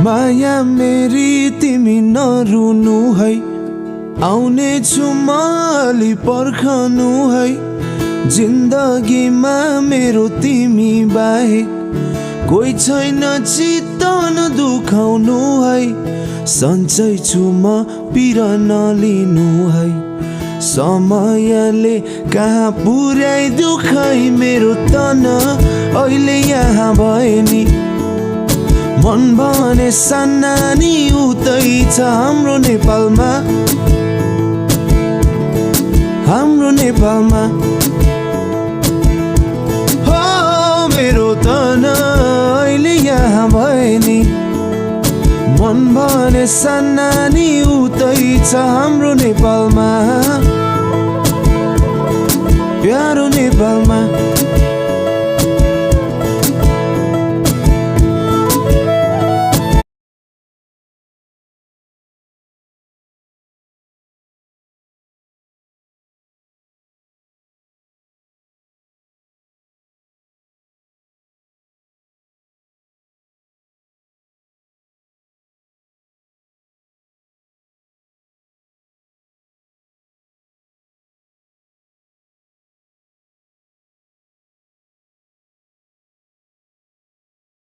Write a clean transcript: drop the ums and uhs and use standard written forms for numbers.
माया मेरी तिमी नरुनु है आउने छु म अलि पर्खनु है जिन्दगीमा मेरो तिमी बाहेक कोही छैन चित्त नदुखाउनु है सन्चै छु म पिर नलिनु है समयले कहाँ पुर्याइदियो खै मेरो तन अहिले यहाँ भए नि मन भने सानानी उतै छ हाम्रो नेपालमा हो मेरो तन अहिले यहाँ भए नि मन भने सानानी उतै छ हाम्रो नेपालमा प्यारो नेपालमा